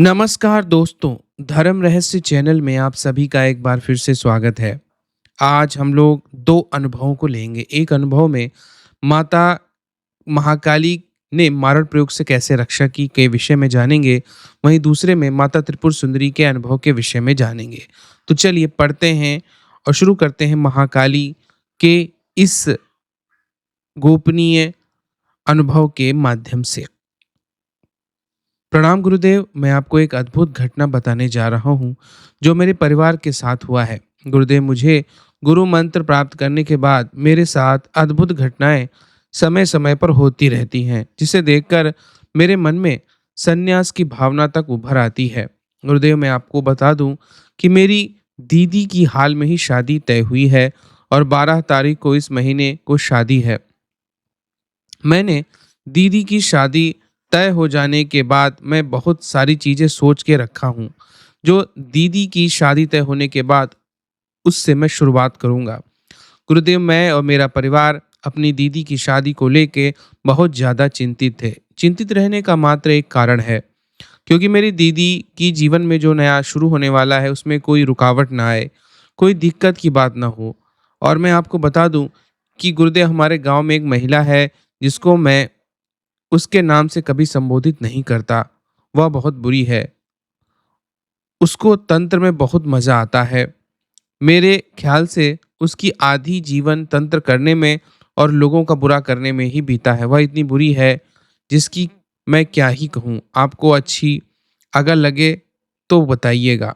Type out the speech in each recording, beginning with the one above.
नमस्कार दोस्तों, धर्म रहस्य चैनल में आप सभी का एक बार फिर से स्वागत है। आज हम लोग 2 अनुभवों को लेंगे। एक अनुभव में माता महाकाली ने मारण प्रयोग से कैसे रक्षा की के विषय में जानेंगे, वहीं दूसरे में माता त्रिपुर सुंदरी के अनुभव के विषय में जानेंगे। तो चलिए पढ़ते हैं और शुरू करते हैं महाकाली के इस गोपनीय अनुभव के माध्यम से। प्रणाम गुरुदेव, मैं आपको एक अद्भुत घटना बताने जा रहा हूँ, जो मेरे परिवार के साथ हुआ है। गुरुदेव, मुझे गुरु मंत्र प्राप्त करने के बाद मेरे साथ अद्भुत घटनाएं समय-समय पर होती रहती हैं, जिसे देखकर मेरे मन में संन्यास की भावना तक उभर आती है। गुरुदेव, मैं आपको बता दूं कि मेरी दीदी की हाल में ही शादी तय हुई है और 12 तारीख को इस महीने को शादी है। मैंने दीदी की शादी तय हो जाने के बाद मैं बहुत सारी चीज़ें सोच के रखा हूँ, जो दीदी की शादी तय होने के बाद उससे मैं शुरुआत करूँगा। गुरुदेव, मैं और मेरा परिवार अपनी दीदी की शादी को लेके बहुत ज़्यादा चिंतित थे। चिंतित रहने का मात्र एक कारण है, क्योंकि मेरी दीदी की जीवन में जो नया शुरू होने वाला है, उसमें कोई रुकावट ना आए, कोई दिक्कत की बात ना हो। और मैं आपको बता दूँ कि गुरुदेव, हमारे गाँव में एक महिला है, जिसको मैं उसके नाम से कभी संबोधित नहीं करता। वह बहुत बुरी है। उसको तंत्र में बहुत मज़ा आता है। मेरे ख़्याल से उसकी आधी जीवन तंत्र करने में और लोगों का बुरा करने में ही बीता है। वह इतनी बुरी है, जिसकी मैं क्या ही कहूँ। आपको अच्छी अगर लगे तो बताइएगा।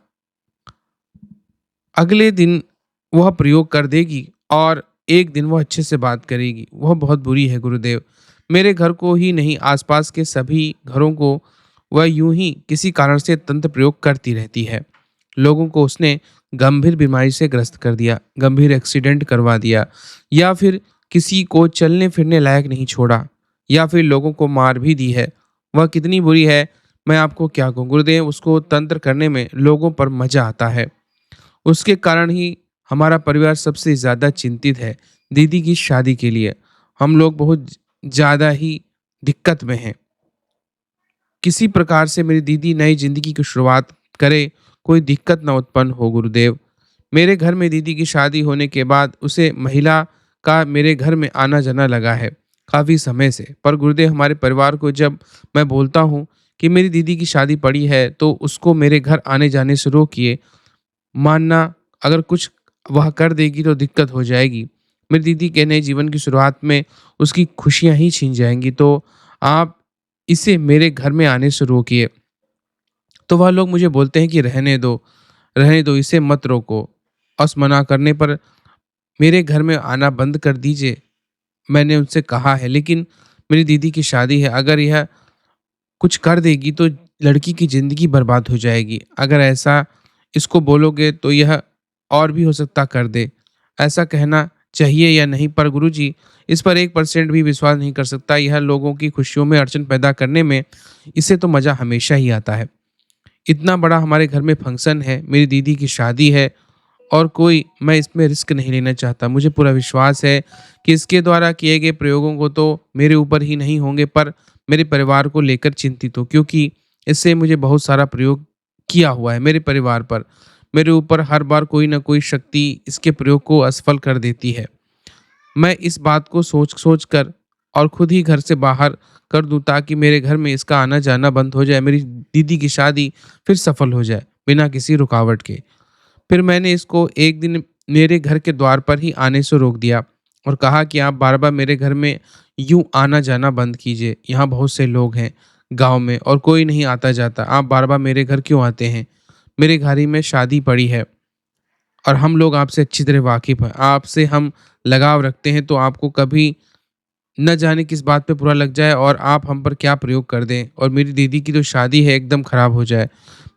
अगले दिन वह प्रयोग कर देगी और एक दिन वह अच्छे से बात करेगी। वह बहुत बुरी है गुरुदेव। मेरे घर को ही नहीं, आसपास के सभी घरों को वह यूं ही किसी कारण से तंत्र प्रयोग करती रहती है। लोगों को उसने गंभीर बीमारी से ग्रस्त कर दिया, गंभीर एक्सीडेंट करवा दिया, या फिर किसी को चलने फिरने लायक नहीं छोड़ा, या फिर लोगों को मार भी दी है। वह कितनी बुरी है, मैं आपको क्या कहूँ गुरुदेव। उसको तंत्र करने में लोगों पर मजा आता है। उसके कारण ही हमारा परिवार सबसे ज़्यादा चिंतित है दीदी की शादी के लिए। हम लोग बहुत ज़्यादा ही दिक्कत में हैं। किसी प्रकार से मेरी दीदी नई ज़िंदगी की शुरुआत करे, कोई दिक्कत ना उत्पन्न हो गुरुदेव। मेरे घर में दीदी की शादी होने के बाद उसे महिला का मेरे घर में आना-जाना लगा है, काफ़ी समय से। पर गुरुदेव, हमारे परिवार को जब मैं बोलता हूँ कि मेरी दीदी की शादी पड़ी है, तो उसको मेरे घर आने-जाने से रोकिए। मानना, अगर कुछ वह कर देगी तो दिक्कत हो जाएगी। मेरी दीदी के नए जीवन की शुरुआत में उसकी खुशियाँ ही छीन जाएँगी, तो आप इसे मेरे घर में आने से रोकिए। तो वह लोग मुझे बोलते हैं कि रहने दो, इसे मत रोको। बस मना करने पर मेरे घर में आना बंद कर दीजिए। मैंने उनसे कहा है, लेकिन मेरी दीदी की शादी है, अगर यह कुछ कर देगी तो लड़की की ज़िंदगी बर्बाद हो जाएगी। अगर ऐसा इसको बोलोगे तो यह और भी हो सकता कर दे। ऐसा कहना चाहिए या नहीं? पर गुरुजी, इस पर 1% भी विश्वास नहीं कर सकता। यह लोगों की खुशियों में अड़चन पैदा करने में इसे तो मज़ा हमेशा ही आता है। इतना बड़ा हमारे घर में फंक्शन है, मेरी दीदी की शादी है, और कोई मैं इसमें रिस्क नहीं लेना चाहता। मुझे पूरा विश्वास है कि इसके द्वारा किए गए प्रयोगों को तो मेरे ऊपर ही नहीं होंगे, पर मेरे परिवार को लेकर चिंतित हूँ, क्योंकि इससे मुझे बहुत सारा प्रयोग किया हुआ है मेरे परिवार पर। मेरे ऊपर हर बार कोई ना कोई शक्ति इसके प्रयोग को असफल कर देती है। मैं इस बात को सोच-सोच कर और खुद ही घर से बाहर कर दूँ, ताकि मेरे घर में इसका आना-जाना बंद हो जाए, मेरी दीदी की शादी फिर सफल हो जाए, बिना किसी रुकावट के। फिर मैंने इसको एक दिन मेरे घर के द्वार पर ही आने से रोक दिया और कहा कि आप बार-बार मेरे घर में यूँ आना-जाना बंद कीजिए। यहाँ बहुत से लोग हैं गाँव में और कोई नहीं आता-जाता। आप बार-बार मेरे घर क्यों आते हैं? मेरे घर ही में शादी पड़ी है और हम लोग आपसे अच्छी तरह वाकिफ़ हैं। आपसे हम लगाव रखते हैं, तो आपको कभी न जाने किस बात पे बुरा लग जाए और आप हम पर क्या प्रयोग कर दें और मेरी दीदी की जो शादी है एकदम खराब हो जाए।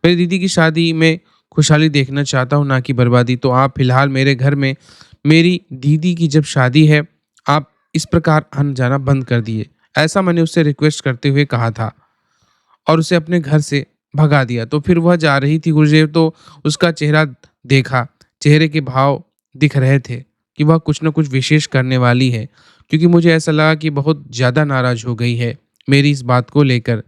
मेरी दीदी की शादी में खुशहाली देखना चाहता हूँ, ना कि बर्बादी। तो आप फ़िलहाल मेरे घर में मेरी दीदी की जब शादी है, आप इस प्रकार आना-जाना बंद कर दिए। ऐसा मैंने उससे रिक्वेस्ट करते हुए कहा था और उसे अपने घर से भगा दिया। तो फिर वह जा रही थी गुरुदेव, तो उसका चेहरा देखा, चेहरे के भाव दिख रहे थे कि वह कुछ न कुछ विशेष करने वाली है। क्योंकि मुझे ऐसा लगा कि बहुत ज़्यादा नाराज़ हो गई है मेरी इस बात को लेकर।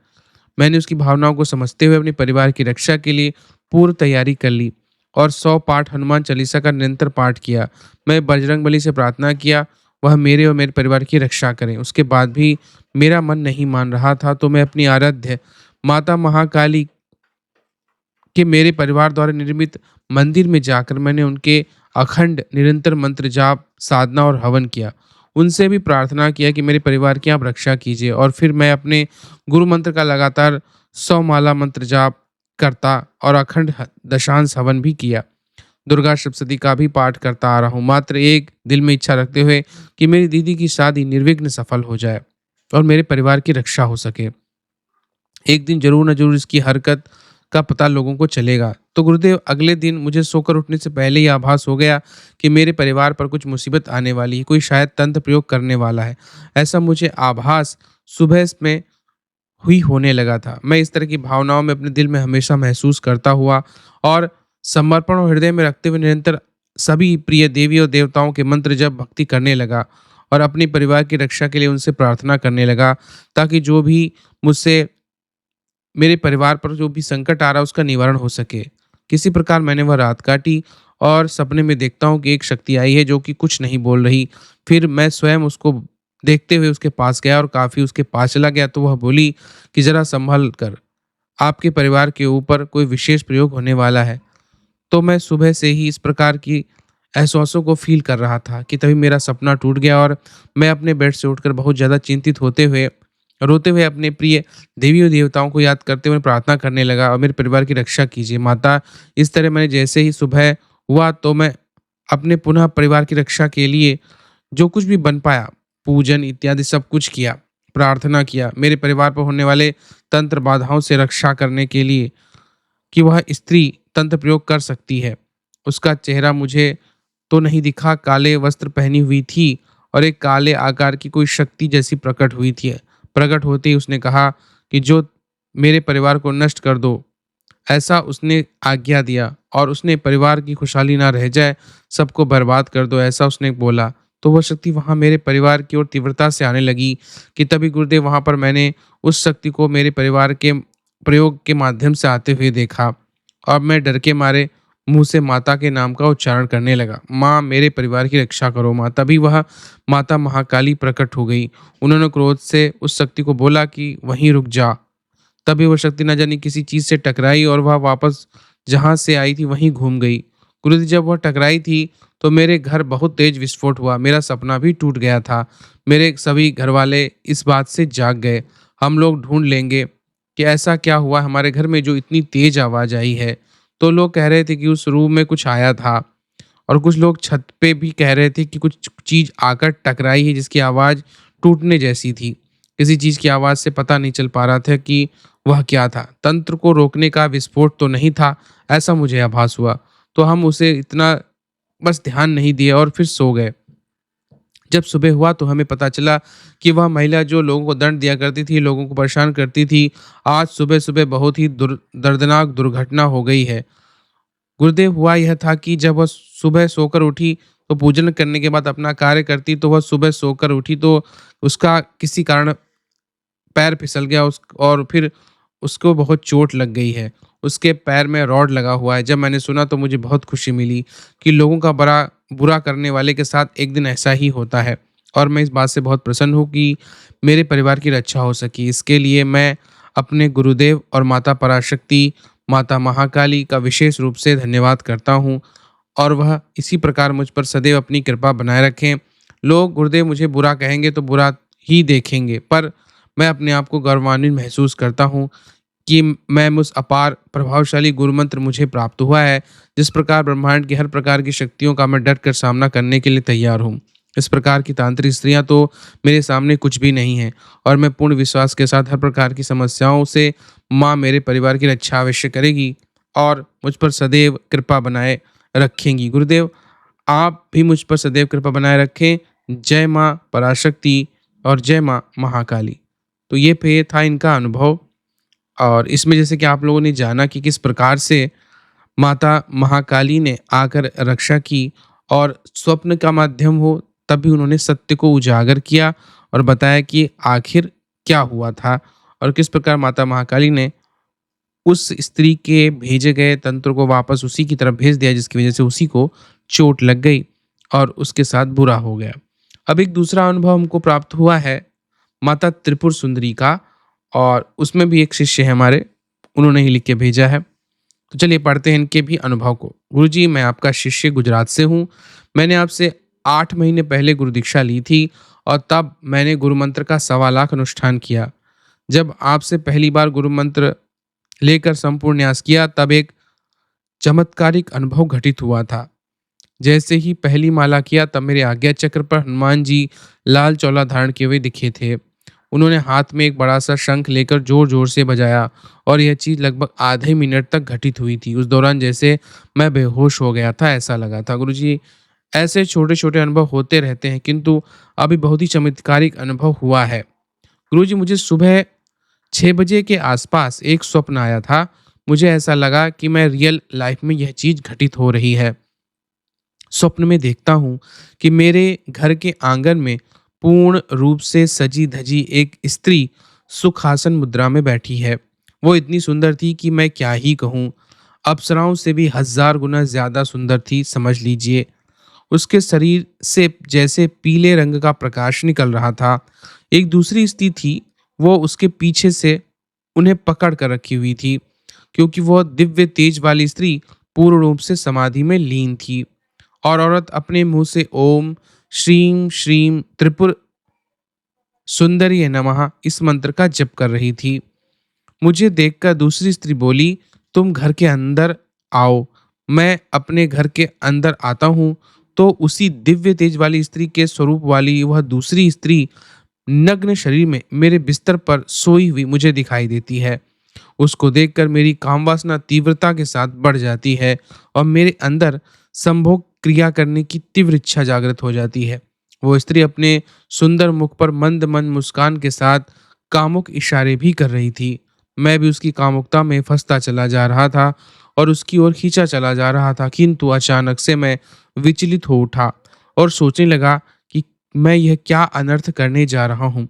मैंने उसकी भावनाओं को समझते हुए अपने परिवार की रक्षा के लिए पूर्व तैयारी कर ली और 100 पाठ हनुमान चालीसा का निरंतर पाठ किया। मैं बजरंगबली से प्रार्थना किया, वह मेरे और मेरे परिवार की रक्षा करें। उसके बाद भी मेरा मन नहीं मान रहा था, तो मैं अपनी आराध्य माता महाकाली के मेरे परिवार द्वारा निर्मित मंदिर में जाकर मैंने उनके अखंड निरंतर मंत्र जाप, साधना और हवन किया। उनसे भी प्रार्थना किया कि मेरे परिवार की आप रक्षा कीजिए, और फिर मैं अपने गुरु मंत्र का लगातार 100 माला मंत्र जाप करता और अखंड दशांश हवन भी किया। दुर्गा सप्तशती का भी पाठ करता आ रहा हूँ, मात्र एक दिल में इच्छा रखते हुए कि मेरी दीदी की शादी निर्विघ्न सफल हो जाए और मेरे परिवार की रक्षा हो सके। एक दिन ज़रूर न ज़रूर इसकी हरकत का पता लोगों को चलेगा। तो गुरुदेव, अगले दिन मुझे सोकर उठने से पहले ही आभास हो गया कि मेरे परिवार पर कुछ मुसीबत आने वाली है, कोई शायद तंत्र प्रयोग करने वाला है। ऐसा मुझे आभास सुबह में हुई होने लगा था। मैं इस तरह की भावनाओं में अपने दिल में हमेशा महसूस करता हुआ और समर्पण और हृदय में रखते हुए निरंतर सभी प्रिय देवी और देवताओं के मंत्र जप भक्ति करने लगा और अपने परिवार की रक्षा के लिए उनसे प्रार्थना करने लगा, ताकि जो भी मुझसे मेरे परिवार पर जो भी संकट आ रहा है उसका निवारण हो सके। किसी प्रकार मैंने वह रात काटी और सपने में देखता हूँ कि एक शक्ति आई है जो कि कुछ नहीं बोल रही। फिर मैं स्वयं उसको देखते हुए उसके पास गया और काफ़ी उसके पास चला गया, तो वह बोली कि ज़रा सँभल कर, आपके परिवार के ऊपर कोई विशेष प्रयोग होने वाला है। तो मैं सुबह से ही इस प्रकार की एहसासों को फ़ील कर रहा था कि तभी मेरा सपना टूट गया और मैं अपने बेड से उठकर बहुत ज़्यादा चिंतित होते हुए, रोते हुए अपने प्रिय देवी और देवताओं को याद करते हुए प्रार्थना करने लगा और मेरे परिवार की रक्षा कीजिए माता। इस तरह मैंने जैसे ही सुबह हुआ, तो मैं अपने पुनः परिवार की रक्षा के लिए जो कुछ भी बन पाया, पूजन इत्यादि सब कुछ किया, प्रार्थना किया मेरे परिवार पर होने वाले तंत्र बाधाओं से रक्षा करने के लिए कि वह स्त्री तंत्र प्रयोग कर सकती है। उसका चेहरा मुझे तो नहीं दिखा, काले वस्त्र पहनी हुई थी और एक काले आकार की कोई शक्ति जैसी प्रकट हुई थी। प्रकट होते ही उसने कहा कि जो मेरे परिवार को नष्ट कर दो, ऐसा उसने आज्ञा दिया, और उसने परिवार की खुशहाली ना रह जाए, सबको बर्बाद कर दो, ऐसा उसने बोला। तो वह शक्ति वहाँ मेरे परिवार की ओर तीव्रता से आने लगी कि तभी गुरुदेव वहाँ पर मैंने उस शक्ति को मेरे परिवार के प्रयोग के माध्यम से आते हुए देखा और मैं डर के मारे मुँह से माता के नाम का उच्चारण करने लगा। माँ, मेरे परिवार की रक्षा करो माँ। तभी वह माता महाकाली प्रकट हो गई। उन्होंने क्रोध से उस शक्ति को बोला कि वहीं रुक जा। तभी वो शक्ति न जाने किसी चीज़ से टकराई और वह वापस जहाँ से आई थी वहीं घूम गई। गुरुजी, जब वह टकराई थी तो मेरे घर बहुत तेज विस्फोट हुआ। मेरा सपना भी टूट गया था। मेरे सभी घरवाले इस बात से जाग गए। हम लोग ढूँढ लेंगे कि ऐसा क्या हुआ हमारे घर में जो इतनी तेज आवाज़ आई है। तो लोग कह रहे थे कि उस रूम में कुछ आया था, और कुछ लोग छत पे भी कह रहे थे कि कुछ चीज़ आकर टकराई है जिसकी आवाज़ टूटने जैसी थी। किसी चीज़ की आवाज़ से पता नहीं चल पा रहा था कि वह क्या था। तंत्र को रोकने का विस्फोट तो नहीं था, ऐसा मुझे आभास हुआ। तो हम उसे इतना बस ध्यान नहीं दिए और फिर सो गए। जब सुबह हुआ तो हमें पता चला कि वह महिला जो लोगों को दंड दिया करती थी, लोगों को परेशान करती थी, आज सुबह-सुबह बहुत ही दर्दनाक दुर्घटना हो गई है। गुरुदेव, हुआ यह था कि जब वह सुबह सोकर उठी तो पूजन करने के बाद अपना कार्य करती, तो वह सुबह सोकर उठी तो उसका किसी कारण पैर फिसल गया और फिर उसको बहुत चोट लग गई है। उसके पैर में रॉड लगा हुआ है। जब मैंने सुना तो मुझे बहुत खुशी मिली कि लोगों का बड़ा बुरा करने वाले के साथ एक दिन ऐसा ही होता है, और मैं इस बात से बहुत प्रसन्न हूँ कि मेरे परिवार की रक्षा हो सकी। इसके लिए मैं अपने गुरुदेव और माता पराशक्ति, माता महाकाली का विशेष रूप से धन्यवाद करता हूँ, और वह इसी प्रकार मुझ पर सदैव अपनी कृपा बनाए रखें। लोग गुरुदेव मुझे बुरा कहेंगे तो बुरा ही देखेंगे, पर मैं अपने आप को गौरवान्वित महसूस करता हूँ कि मैं उस अपार प्रभावशाली गुरु मंत्र मुझे प्राप्त हुआ है, जिस प्रकार ब्रह्मांड की हर प्रकार की शक्तियों का मैं डट कर सामना करने के लिए तैयार हूँ। इस प्रकार की तांत्रिक स्त्रियां तो मेरे सामने कुछ भी नहीं है, और मैं पूर्ण विश्वास के साथ हर प्रकार की समस्याओं से माँ मेरे परिवार की रक्षा अवश्य करेगी और मुझ पर सदैव कृपा बनाए रखेंगी। गुरुदेव, आप भी मुझ पर सदैव कृपा बनाए रखें। जय माँ पराशक्ति और जय माँ महाकाली। तो ये था इनका अनुभव, और इसमें जैसे कि आप लोगों ने जाना कि किस प्रकार से माता महाकाली ने आकर रक्षा की, और स्वप्न का माध्यम हो तब भी उन्होंने सत्य को उजागर किया और बताया कि आखिर क्या हुआ था, और किस प्रकार माता महाकाली ने उस स्त्री के भेजे गए तंत्र को वापस उसी की तरफ भेज दिया, जिसकी वजह से उसी को चोट लग गई और उसके साथ बुरा हो गया। अब एक दूसरा अनुभव हमको प्राप्त हुआ है माता त्रिपुर सुंदरी का, और उसमें भी एक शिष्य है हमारे, उन्होंने ही लिख के भेजा है। तो चलिए पढ़ते हैं इनके भी अनुभव को। गुरुजी, मैं आपका शिष्य गुजरात से हूँ। मैंने आपसे 8 महीने पहले गुरु दीक्षा ली थी और तब मैंने गुरु मंत्र का 1.25 लाख अनुष्ठान किया। जब आपसे पहली बार गुरु मंत्र लेकर संपूर्ण न्यास किया, तब एक चमत्कारिक अनुभव घटित हुआ था। जैसे ही पहली माला किया, तब मेरे आज्ञा चक्र पर हनुमान जी लाल चौला धारण किए हुए दिखे थे। उन्होंने हाथ में एक बड़ा सा शंख लेकर जोर जोर से बजाया और यह चीज लगभग आधे मिनट तक घटित हुई थी। उस दौरान जैसे मैं बेहोश हो गया था, ऐसा लगा था। गुरुजी, ऐसे छोटे छोटे अनुभव होते रहते हैं, किंतु अभी बहुत ही चमत्कारिक अनुभव हुआ है। गुरुजी, मुझे सुबह 6 बजे के आसपास एक स्वप्न आया था। मुझे ऐसा लगा कि मैं रियल लाइफ में यह चीज घटित हो रही है। स्वप्न में देखता हूँ कि मेरे घर के आंगन में पूर्ण रूप से सजी धजी एक स्त्री सुखासन मुद्रा में बैठी है। वो इतनी सुंदर थी कि मैं क्या ही कहूँ, अप्सराओं से भी 1000 गुना ज्यादा सुंदर थी, समझ लीजिए। उसके शरीर से जैसे पीले रंग का प्रकाश निकल रहा था। एक दूसरी स्त्री थी, वो उसके पीछे से उन्हें पकड़ कर रखी हुई थी, क्योंकि वह दिव्य तेज वाली स्त्री पूर्ण रूप से समाधि में लीन थी। और औरत अपने मुंह से ओम श्रीम श्रीम त्रिपुर सुंदरी नमः इस मंत्र का जप कर रही थी। मुझे देखकर दूसरी स्त्री बोली, तुम घर के अंदर आओ। मैं अपने घर के अंदर आता हूँ तो उसी दिव्य तेज वाली स्त्री के स्वरूप वाली वह दूसरी स्त्री नग्न शरीर में मेरे बिस्तर पर सोई हुई मुझे दिखाई देती है। उसको देखकर मेरी कामवासना तीव्रता के साथ बढ़ जाती है और मेरे अंदर संभोग क्रिया करने की तीव्र इच्छा जागृत हो जाती है। वो स्त्री अपने सुंदर मुख पर मंद मंद मुस्कान के साथ कामुक इशारे भी कर रही थी। मैं भी उसकी कामुकता में फंसता चला जा रहा था और उसकी ओर खींचा चला जा रहा था, किंतु अचानक से मैं विचलित हो उठा और सोचने लगा कि मैं यह क्या अनर्थ करने जा रहा हूँ।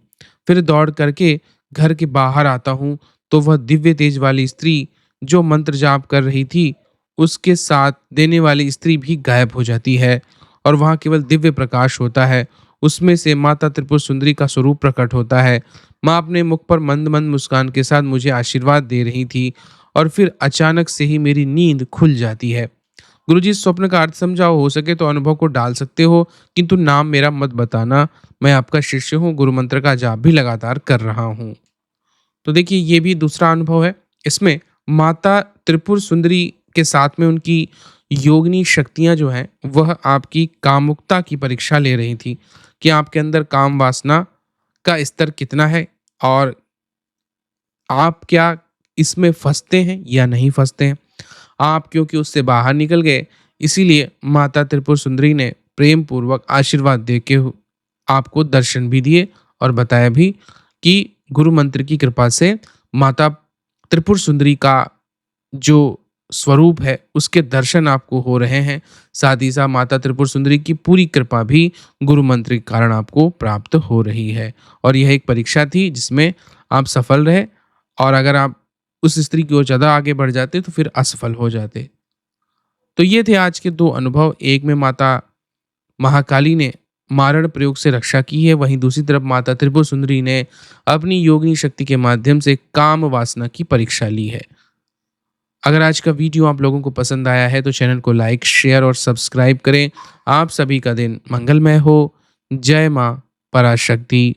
फिर दौड़ करके घर के बाहर आता हूँ तो वह दिव्य तेज वाली स्त्री जो मंत्र जाप कर रही थी, उसके साथ देने वाली स्त्री भी गायब हो जाती है और वहां केवल दिव्य प्रकाश होता है। उसमें से माता त्रिपुर सुंदरी का स्वरूप प्रकट होता है। माँ अपने मुख पर मंद मंद मुस्कान के साथ मुझे आशीर्वाद दे रही थी और फिर अचानक से ही मेरी नींद खुल जाती है। गुरुजी, इस स्वप्न का अर्थ समझाओ, हो सके तो अनुभव को डाल सकते हो, किंतु नाम मेरा मत बताना। मैं आपका शिष्य हूँ, गुरु मंत्र का जाप भी लगातार कर रहा हूँ। तो देखिए, ये भी दूसरा अनुभव है। इसमें माता त्रिपुर सुंदरी के साथ में उनकी योगिनी शक्तियां जो हैं, वह आपकी कामुकता की परीक्षा ले रही थी कि आपके अंदर काम वासना का स्तर कितना है और आप क्या इसमें फंसते हैं या नहीं फंसते हैं। आप क्योंकि उससे बाहर निकल गए, इसीलिए माता त्रिपुर सुंदरी ने प्रेम पूर्वक आशीर्वाद दे के आपको दर्शन भी दिए और बताया भी कि गुरु मंत्र की कृपा से माता त्रिपुर सुंदरी का जो स्वरूप है उसके दर्शन आपको हो रहे हैं। साथ ही साथ माता त्रिपुर सुंदरी की पूरी कृपा भी गुरु मंत्र के कारण आपको प्राप्त हो रही है। और यह एक परीक्षा थी जिसमें आप सफल रहे, और अगर आप उस स्त्री की ओर ज़्यादा आगे बढ़ जाते तो फिर असफल हो जाते। तो ये थे आज के 2 अनुभव। एक में माता महाकाली ने मारण प्रयोग से रक्षा की है, वहीं दूसरी तरफ माता त्रिपुर सुंदरी ने अपनी योगिनी शक्ति के माध्यम से काम वासना की परीक्षा ली है। अगर आज का वीडियो आप लोगों को पसंद आया है तो चैनल को लाइक, शेयर और सब्सक्राइब करें। आप सभी का दिन मंगलमय हो। जय मां पराशक्ति।